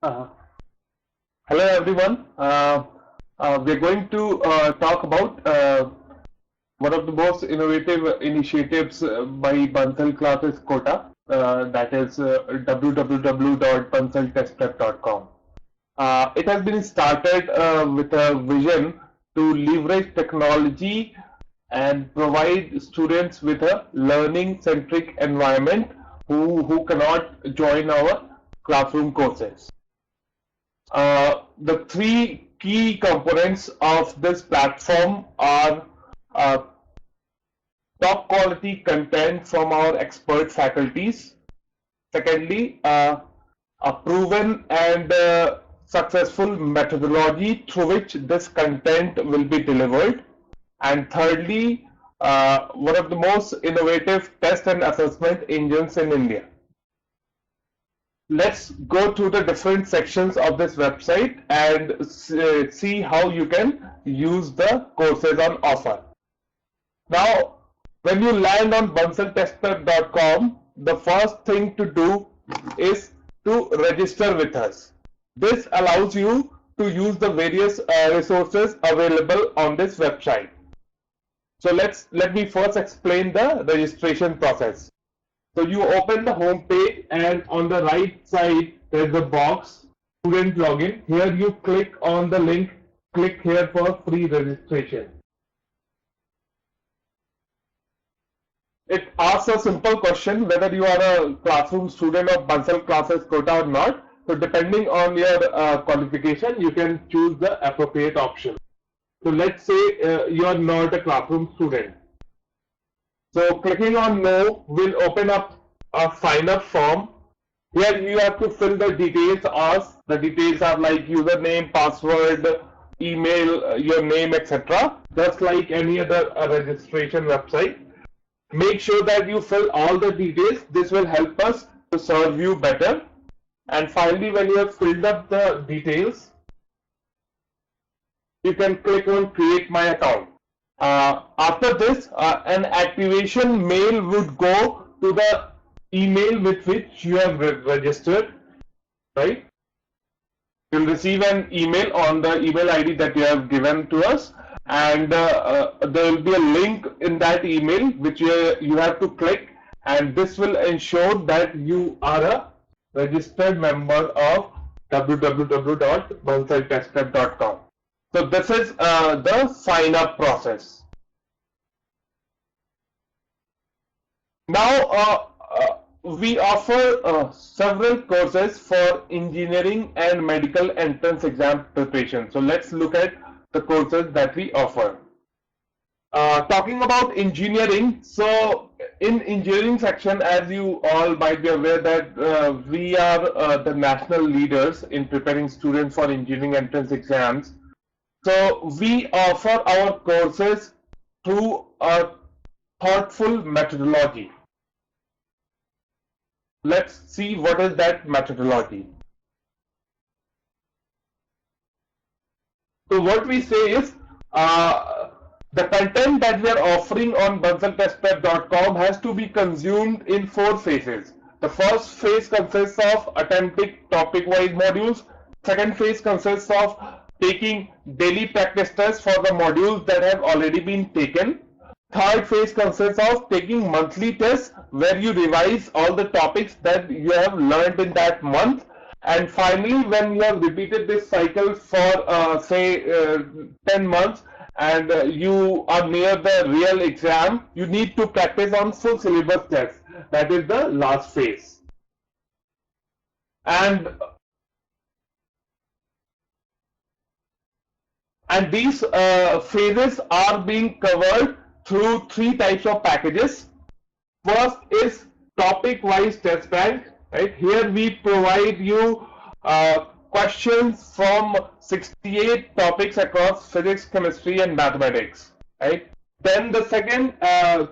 Uh, Hello everyone. We're going to talk about one of the most innovative initiatives by Bansal Classes Kota, that is www.bansaltestprep.com. It has been started with a vision to leverage technology and provide students with a learning-centric environment who cannot join our classroom courses. The three key components of this platform are uh, top quality content from our expert faculties. Secondly, a proven and successful methodology through which this content will be delivered. And thirdly, one of the most innovative test and assessment engines in India. Let's go through the different sections of this website and see how you can use the courses on offer. Now, when you land on bansaltestprep.com, the first thing to do is to register with us. This allows you to use the various resources available on this website. So let me first explain the registration process. So you open the home page and on the right side there's a box student login. Here you click on the link, click here for free registration. It asks a simple question whether you are a classroom student of Bansal Classes Kota or not. So depending on your qualification, you can choose the appropriate option. So let's say you are not a classroom student. So clicking on no will open up a sign up form. Here you have to fill the details asked. The details are like username, password, email, your name, etc. Just like any other registration website. Make sure that you fill all the details. This will help us to serve you better. And finally, when you have filled up the details, you can click on create my account. After this, an activation mail would go to the email with which you have registered, right? You'll receive an email on the email ID that you have given to us, and there will be a link in that email which you have to click, and this will ensure that you are a registered member of www.bansaltestprep.com. So this is the sign up process. Now we offer several courses for engineering and medical entrance exam preparation. So let's look at the courses that we offer. Talking about engineering, so in engineering section, as you all might be aware that we are the national leaders in preparing students for engineering entrance exams. So we offer our courses through a thoughtful methodology. Let's see what is that methodology. So what we say is the content that we are offering on bansaltestprep.com has to be consumed in 4 phases. The first phase consists of attempting topic-wise modules. Second phase consists of taking daily practice tests for the modules that have already been taken. Third phase consists of taking monthly tests where you revise all the topics that you have learned in that month. And finally, when you have repeated this cycle for say 10 months and you are near the real exam, you need to practice on full syllabus tests. That is the last phase. And these phases are being covered through 3 types of packages. First is topic-wise test bank. Right? Here we provide you questions from 68 topics across physics, chemistry, and mathematics. Right? Then the second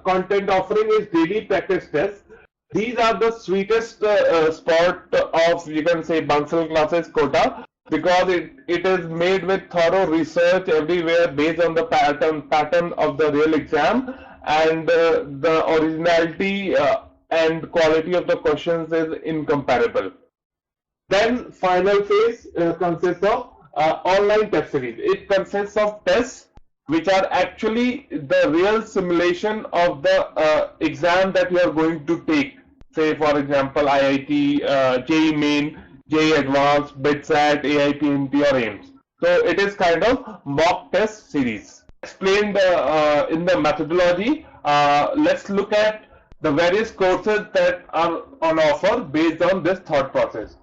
content offering is daily practice tests. These are the sweetest spot of, you can say, Bansal Classes Kota, because it is made with thorough research everywhere based on the pattern of the real exam, and the originality and quality of the questions is incomparable. Then final phase consists of online test series. It consists of tests which are actually the real simulation of the exam that you are going to take. Say for example IIT, JEE Main, JEE Advanced, BITSAT, AIPMT or AIIMS. So it is kind of mock test series. Explained in the methodology, let's look at the various courses that are on offer based on this thought process.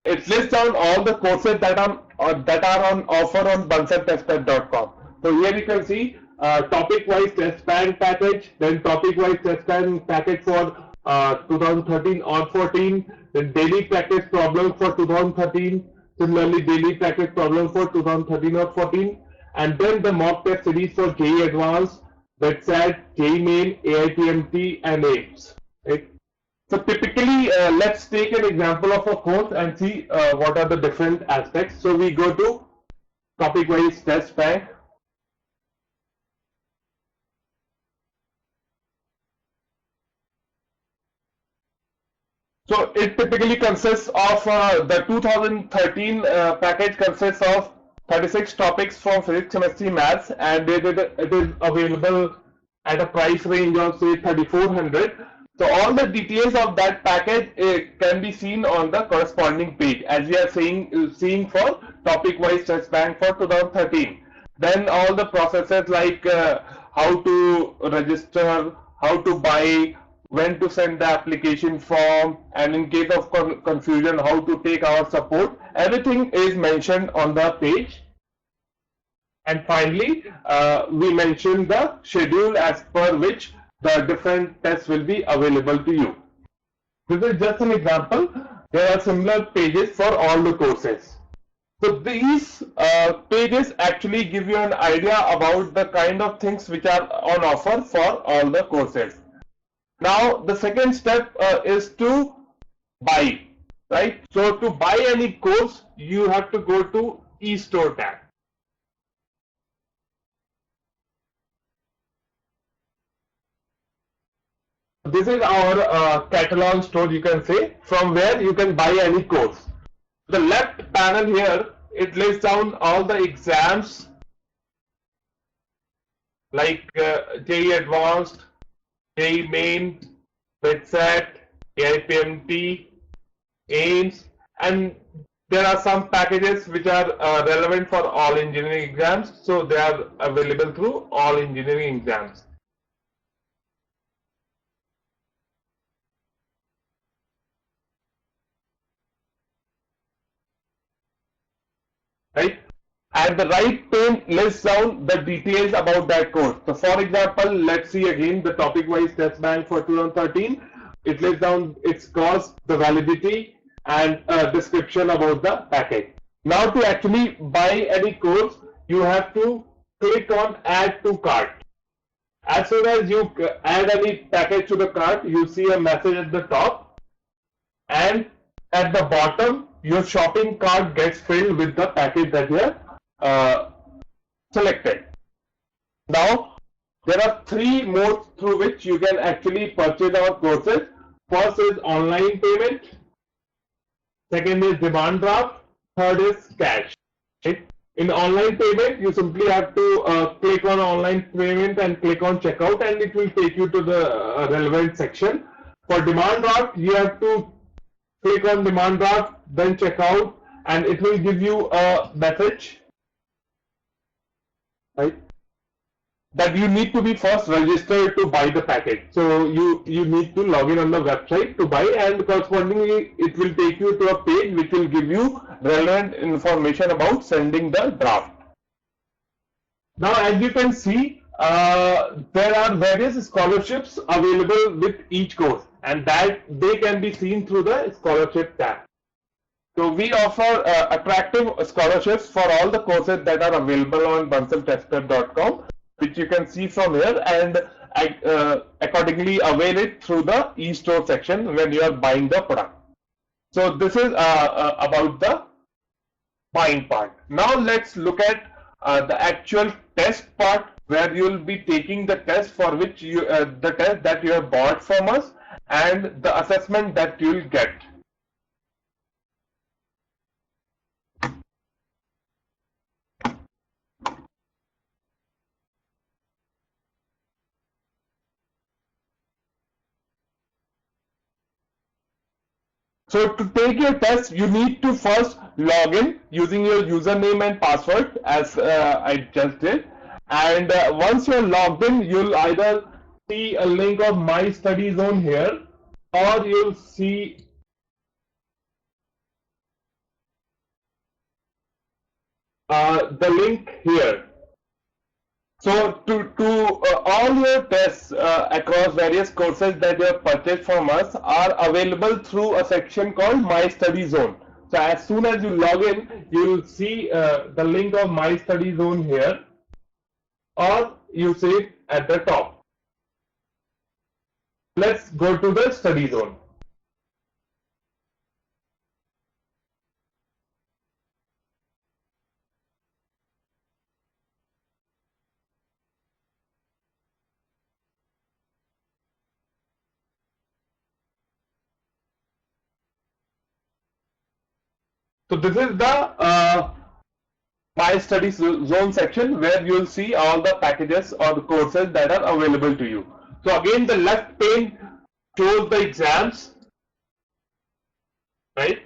It lists down all the courses that are on offer on bansaltestbank.com. So here you can see topic-wise test bank package, then topic-wise test bank package for 2013 or 14, then daily practice problem for 2013, similarly daily practice problem for 2013 or 14, and then the mock test series for JEE Advanced, BITSAT, JEE Main, AIPMT and AIIMS. Right? So typically, let's take an example of a course and see what are the different aspects. So we go to topic-wise test bank. So it typically consists of the 2013 package consists of 36 topics from physics, chemistry, maths, and it is available at a price range of say 3,400. So all the details of that package can be seen on the corresponding page, as we are seeing for topic-wise test bank for 2013. Then all the processes like how to register, how to buy, when to send the application form, and in case of confusion, how to take our support. Everything is mentioned on the page. And finally, we mention the schedule as per which the different tests will be available to you. This is just an example. There are similar pages for all the courses. So these pages actually give you an idea about the kind of things which are on offer for all the courses. Now the second step is to buy, right? So to buy any course, you have to go to e-store tab. This is our catalog store, you can say, from where you can buy any course. The left panel here, it lists down all the exams like JEE Advanced, JEE Main, BITSAT, AIPMT, AIIMS, and there are some packages which are relevant for all engineering exams, so they are available through all engineering exams. Right? And the right pane lists down the details about that course. So for example, let's see again the topic-wise test bank for 2013. It lists down its cost, the validity, and a description about the package. Now to actually buy any course, you have to click on add to cart. As soon as you add any package to the cart, you see a message at the top, and at the bottom your shopping cart gets filled with the package that you have selected. Now there are three modes through which you can actually purchase our courses. First is online payment, second is demand draft, third is cash. Right? In online payment, you simply have to click on online payment and click on checkout, and it will take you to the relevant section. For demand draft, you have to click on demand draft, then checkout, and it will give you a message, right, that you need to be first registered to buy the package. So you need to log in on the website to buy, and correspondingly it will take you to a page which will give you relevant information about sending the draft. Now as you can see, there are various scholarships available with each course, and that they can be seen through the scholarship tab. So we offer attractive scholarships for all the courses that are available on bansaltestprep.com, which you can see from here, and accordingly avail it through the e-store section when you are buying the product. So this is about the buying part. Now let's look at the actual test part, where you will be taking the test for which you the test that you have bought from us, and the assessment that you will get. So to take your test, you need to first log in using your username and password, as I just did. And once you're logged in, you'll either see a link of My Study Zone here, or you'll see the link here. So to all your tests across various courses that you have purchased from us are available through a section called My Study Zone. So as soon as you log in, you will see the link of My Study Zone here, or you see it at the top. Let's go to the study zone. So this is the My Study Zone section where you will see all the packages or the courses that are available to you. So again, the left pane shows the exams, right?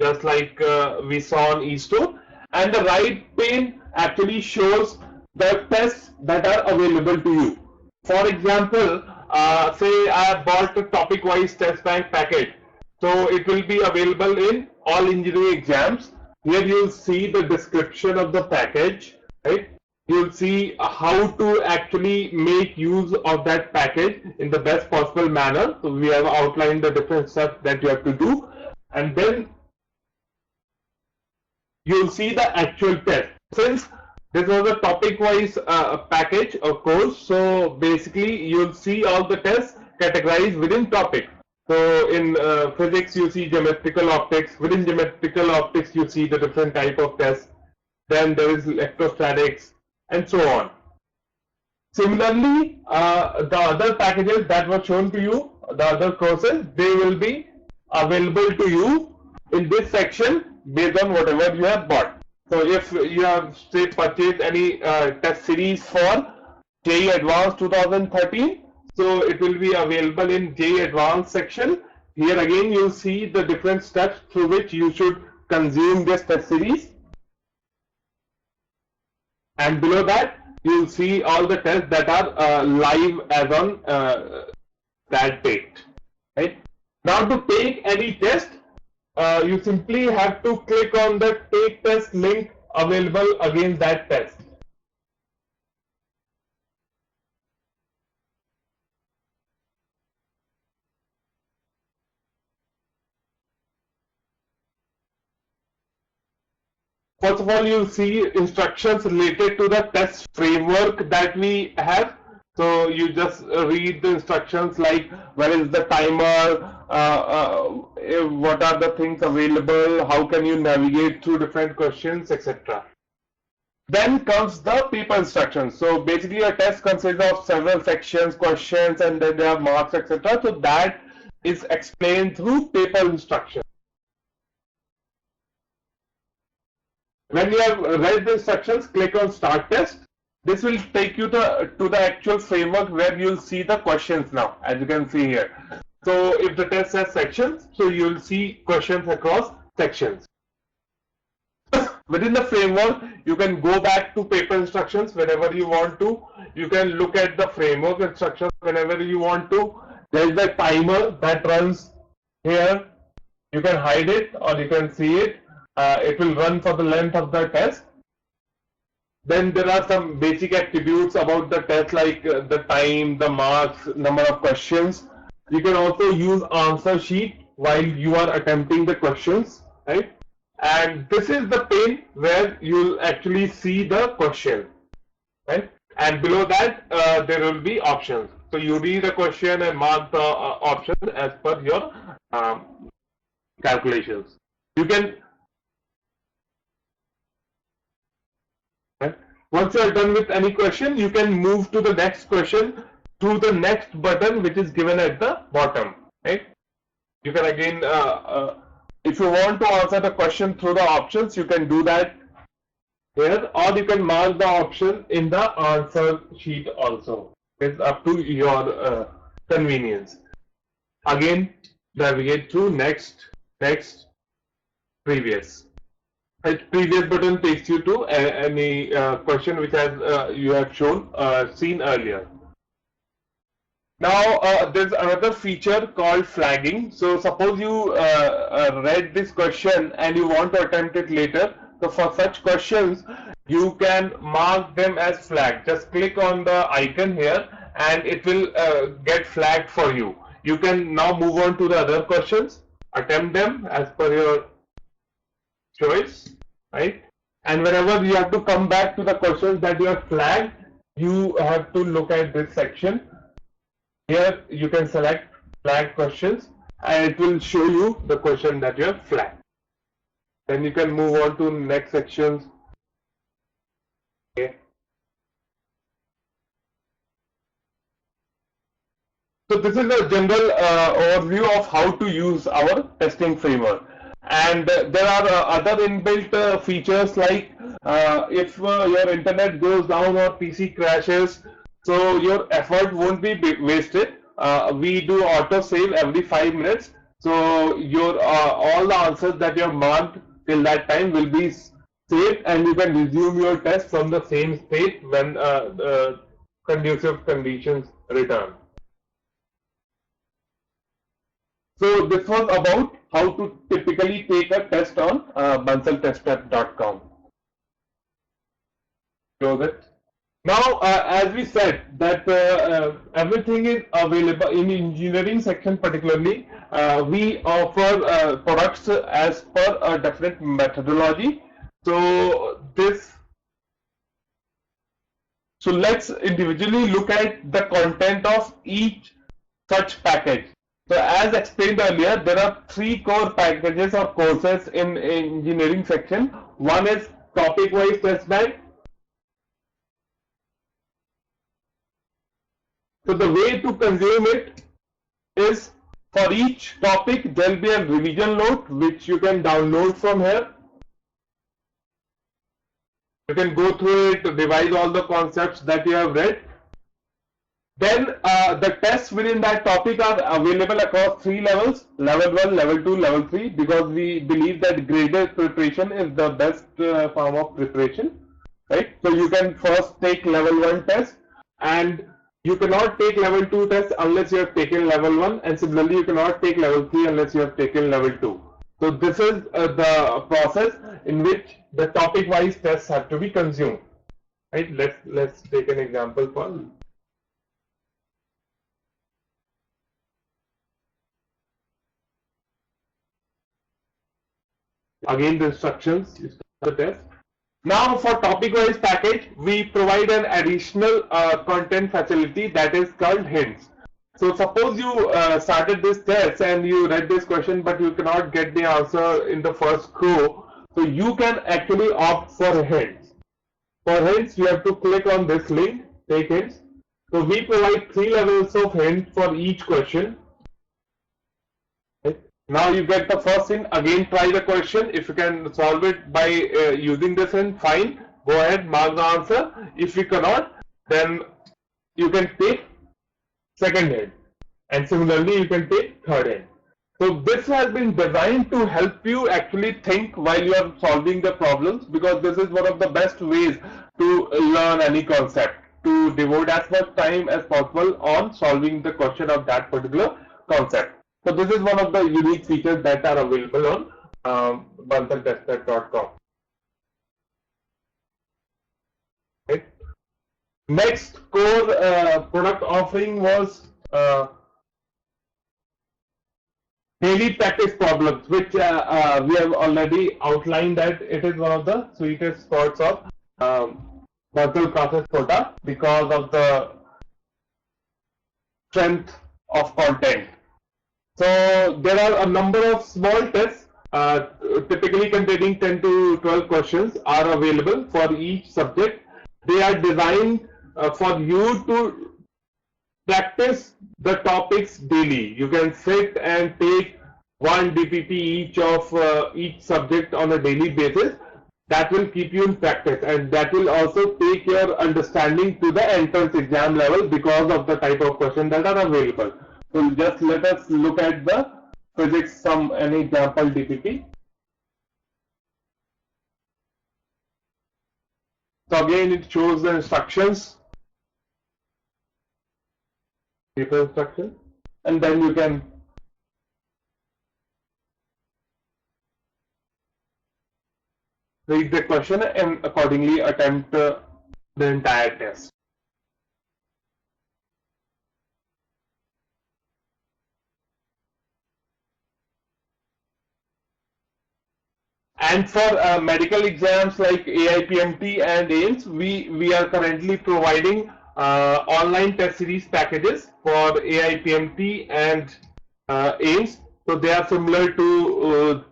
Just like we saw on eStore, and the right pane actually shows the tests that are available to you. For example, say I bought a topic-wise test bank package, so it will be available in all engineering exams. Here you'll see the description of the package, right? You'll see how to actually make use of that package in the best possible manner. So we have outlined the different steps that you have to do, and then you'll see the actual test. Since this was a topic-wise package or course, so basically you'll see all the tests categorized within topic. So in physics, you see geometrical optics. Within geometrical optics, you see the different type of tests. Then there is electrostatics and so on. Similarly, the other packages that were shown to you, the other courses, they will be available to you in this section based on whatever you have bought. So if you have, say, purchased any test series for JEE Advanced 2013, so it will be available in JEE Advanced section. Here again you see the different steps through which you should consume this test series. And below that, you will see all the tests that are live as on that date. Right? Now to take any test, you simply have to click on the take test link available against that test. First of all, you'll see instructions related to the test framework that we have. So you just read the instructions like where is the timer, what are the things available, how can you navigate through different questions, etc. Then comes the paper instructions. So basically a test consists of several sections, questions, and then there are marks, etc. So that is explained through paper instructions. When you have read the instructions, click on Start Test. This will take you to the actual framework where you'll see the questions now, as you can see here. So if the test has sections, so you'll see questions across sections. Within the framework, you can go back to paper instructions whenever you want to. You can look at the framework instructions whenever you want to. There is the timer that runs here. You can hide it or you can see it. It will run for the length of the test. Then there are some basic attributes about the test like the time, the marks, number of questions. You can also use answer sheet while you are attempting the questions, right? And this is the pane where you'll actually see the question, right? And below that there will be options. So you read the question and mark the option as per your calculations. You can once you are done with any question, you can move to the next question through the next button which is given at the bottom, right? You can again, if you want to answer the question through the options, you can do that here, or you can mark the option in the answer sheet also. It's up to your convenience. Again, navigate through next, next, previous. Previous button takes you to any question which has you have seen earlier. Now there's another feature called flagging. So suppose you read this question and you want to attempt it later. So for such questions, you can mark them as flagged. Just click on the icon here and it will get flagged for you. You can now move on to the other questions, attempt them as per your choice, right? And whenever you have to come back to the questions that you have flagged, you have to look at this section. Here you can select flag questions and it will show you the question that you have flagged. Then you can move on to next sections. Okay. So this is a general overview of how to use our testing framework. And there are other inbuilt features like if your internet goes down or PC crashes, so your effort won't be wasted. We do auto save every 5 minutes. So your all the answers that you have marked till that time will be saved and you can resume your test from the same state when the conducive conditions return. So this was about how to typically take a test on bansaltestprep.com. Close it. Now, as we said that everything is available in engineering section particularly, we offer products as per a definite methodology. So let's individually look at the content of each such package. So as explained earlier, there are 3 core packages or courses in engineering section. One is topic-wise test bank. So the way to consume it is for each topic there will be a revision note which you can download from here. You can go through it, revise all the concepts that you have read. Then the tests within that topic are available across 3 levels, level 1, level 2, level 3, because we believe that graded preparation is the best form of preparation, right? So you can first take level 1 test and you cannot take level 2 test unless you have taken level 1, and similarly you cannot take level 3 unless you have taken level 2. So this is the process in which the topic wise tests have to be consumed, right? Let's take an example for again the instructions, you start the test. Now for topic wise package, we provide an additional content facility that is called hints. So suppose you started this test and you read this question but you cannot get the answer in the first go, so you can actually opt for hints. For hints you have to click on this link, take hints. So we provide 3 levels of hint for each question. Now you get the first hint, again try the question. If you can solve it by using this hint, fine, go ahead, mark the answer. If you cannot, then you can take second hint, and similarly you can take third hint. So this has been designed to help you actually think while you are solving the problems, because this is one of the best ways to learn any concept, to devote as much time as possible on solving the question of that particular concept. So this is one of the unique features that are available on bansaltestprep.com. Right. Next core product offering was daily practice problems, which we have already outlined that it is one of the sweetest spots of Bansal Classes Kota because of the strength of content. So there are a number of small tests typically containing 10 to 12 questions are available for each subject. They are designed for you to practice the topics daily. You can sit and take one DPP each of each subject on a daily basis. That will keep you in practice, and that will also take your understanding to the entrance exam level because of the type of questions that are available. So just let us look at the physics an example DPP. So again, it shows the instructions, paper instruction, and then you can read the question and accordingly attempt the entire test. And for medical exams like AIPMT and AIIMS, we are currently providing online test series packages for AIPMT and AIIMS. So they are similar to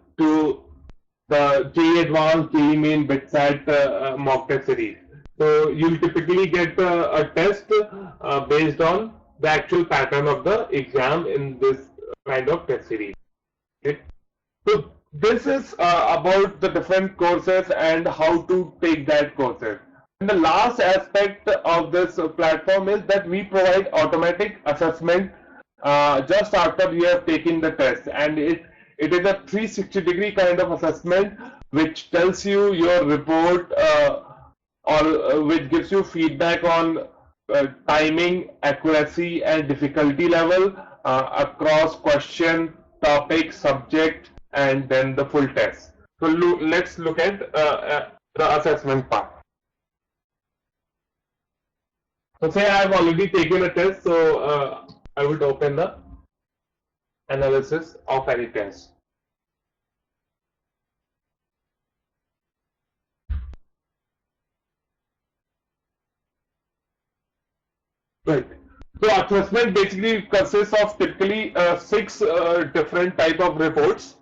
the JEE Advanced, JEE Main, BITSAT mock test series. So you'll typically get a test based on the actual pattern of the exam in this kind of test series. Okay. So this is about the different courses and how to take that courses. And the last aspect of this platform is that we provide automatic assessment just after you have taken the test, and it is a 360-degree kind of assessment which tells you your report or which gives you feedback on timing, accuracy, and difficulty level across question, topic, subject, and then the full test. So let's look at the assessment part. So say I have already taken a test, so I would open the analysis of any test. Right. So assessment basically consists of typically 6 different type of reports.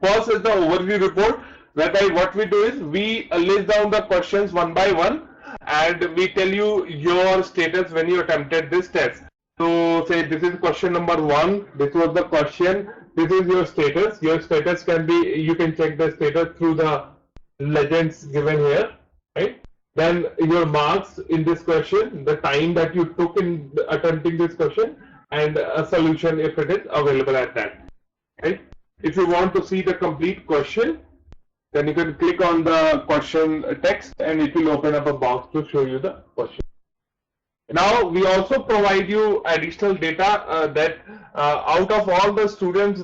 First is the overview report, whereby what we do is we list down the questions one by one and we tell you your status when you attempted this test. So say this is question number 1, this was the question, this is your status. Your status can be, you can check the status through the legends given here, right? Then your marks in this question, the time that you took in attempting this question, and a solution if it is available at that, right? If you want to see the complete question, then you can click on the question text and it will open up a box to show you the question. Now we also provide you additional data that out of all the students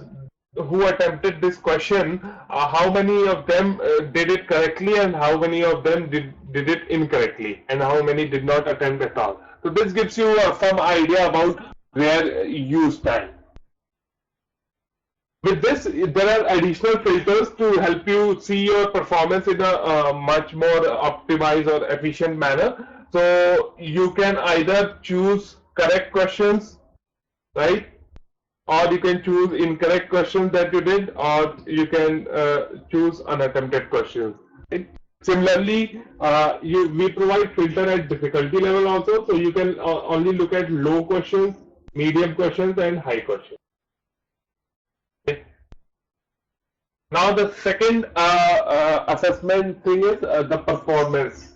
who attempted this question, how many of them did it correctly and how many of them did it incorrectly, and how many did not attempt at all. So this gives you some idea about where you stand. With this, there are additional filters to help you see your performance in a much more optimized or efficient manner. So you can either choose correct questions, right? Or you can choose incorrect questions that you did, or you can choose unattempted questions. Right? Similarly, we provide filter at difficulty level also, so you can only look at low questions, medium questions, and high questions. Okay. Now the second assessment thing is the performance.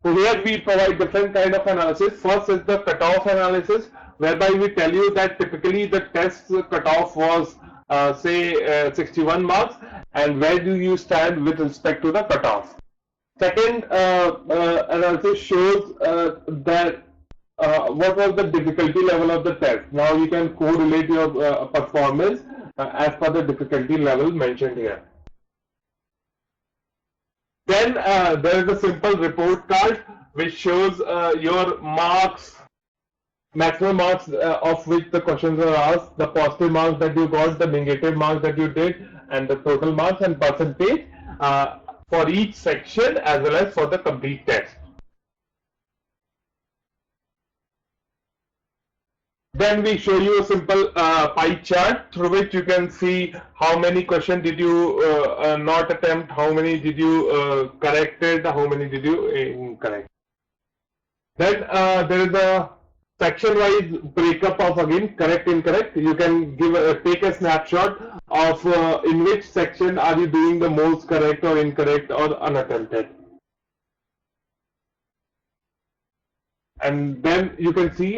So here we provide different kind of analysis. First is the cutoff analysis, whereby we tell you that typically the test cutoff was say 61 marks, and where do you stand with respect to the cutoff. Second analysis shows that what was the difficulty level of the test. Now you can correlate your performance as per the difficulty level mentioned here. Then there is a simple report card which shows your marks, maximum marks of which the questions are asked, the positive marks that you got, the negative marks that you did, and the total marks and percentage for each section as well as for the complete test. Then we show you a simple pie chart through which you can see how many questions did you not attempt, how many did you corrected, how many did you incorrect. Then there is a section-wise breakup of again correct, incorrect. You can take a snapshot of in which section are you doing the most correct or incorrect or unattempted. And then you can see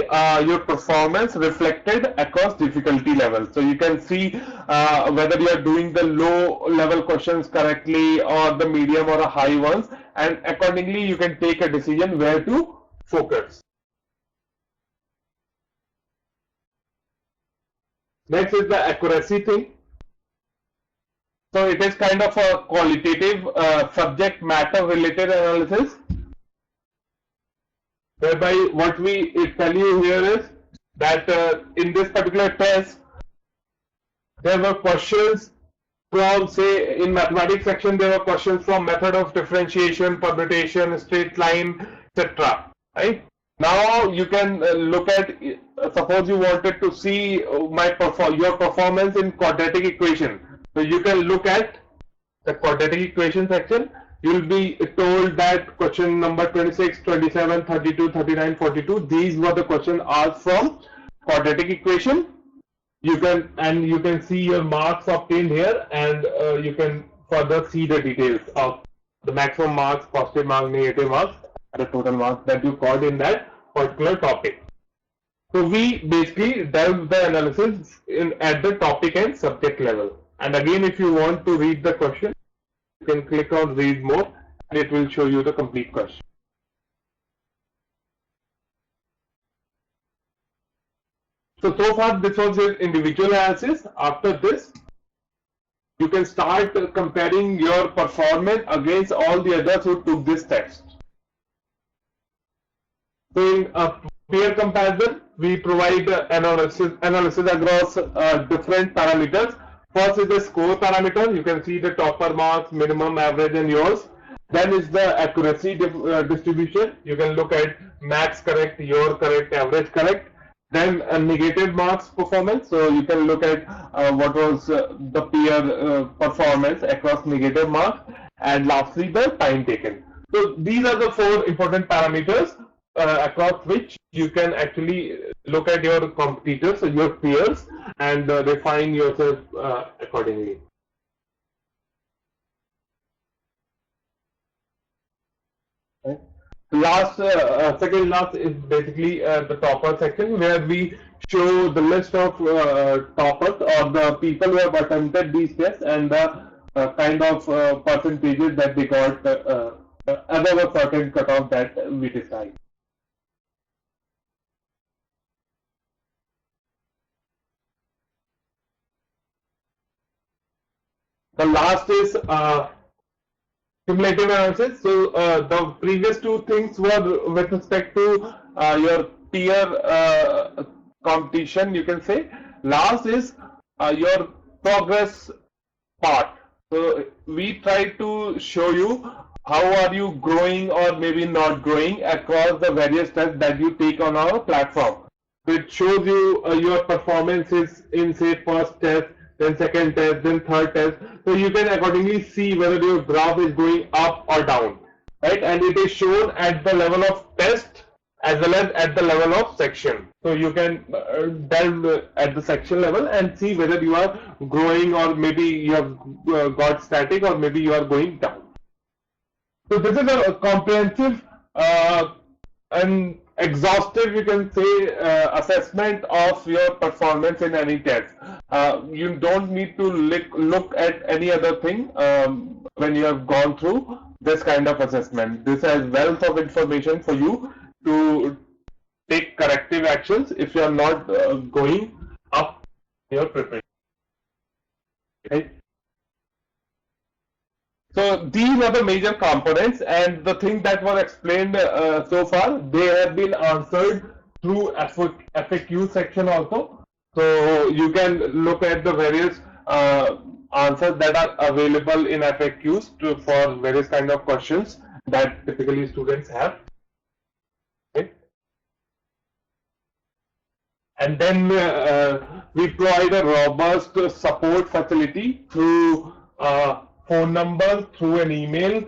your performance reflected across difficulty levels. So you can see whether you are doing the low level questions correctly or the medium or a high ones, and accordingly you can take a decision where to focus. Next is the accuracy thing. So it is kind of a qualitative subject matter related analysis, whereby what we tell you here is that in this particular test there were questions from, say, in mathematics section there were questions from method of differentiation, permutation, straight line, etc. Right? Now you can look at, suppose you wanted to see your performance in quadratic equation. So you can look at the quadratic equation section. You'll be told that question number 26, 27, 32, 39, 42, these were the questions asked from quadratic equation. You can see your marks obtained here, and you can further see the details of the maximum marks, positive marks, negative marks, and the total marks that you got in that particular topic. So we basically delve the analysis at the topic and subject level. And again, if you want to read the question, you can click on read more and it will show you the complete question. So far this was your individual analysis. After this, you can start comparing your performance against all the others who took this test. So in a peer comparison, we provide analysis across different parameters. First is the score parameter. You can see the topper marks, minimum, average, and yours. Then is the accuracy distribution. You can look at max correct, your correct, average correct. Then a negative marks performance. So you can look at what was the peer performance across negative marks. And lastly, the time taken. So these are the four important parameters across which you can actually look at your competitors, so your peers, and refine yourself accordingly. Okay. Second last is basically the topper section, where we show the list of toppers or the people who have attempted these tests and the kind of percentages that they got above a certain cutoff that we decide. The last is cumulative analysis. So the previous two things were with respect to your peer competition, you can say. Last is your progress part. So we try to show you how are you growing or maybe not growing across the various tests that you take on our platform. So it shows you your performances in, say, first test, then second test, then third test. So you can accordingly see whether your graph is going up or down, right? And it is shown at the level of test as well as at the level of section. So you can delve at the section level and see whether you are growing or maybe you have got static or maybe you are going down. So this is a comprehensive and exhaustive, you can say, assessment of your performance in any test. You don't need to look at any other thing when you have gone through this kind of assessment. This has wealth of information for you to take corrective actions if you are not going up your preparation. Okay. So these are the major components, and the things that were explained so far, they have been answered through FAQ section also. So you can look at the various answers that are available in FAQs for various kind of questions that typically students have. Okay. And then we provide a robust support facility through phone number, through an email,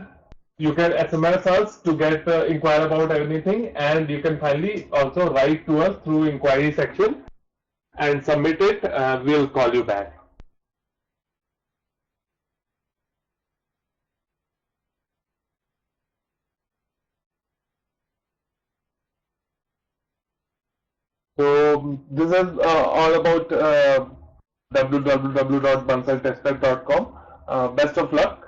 You can SMS us to get inquire about anything, and you can finally also write to us through inquiry section and submit it. We'll call you back. So this is all about www.bansaltestnet.com. Best of luck.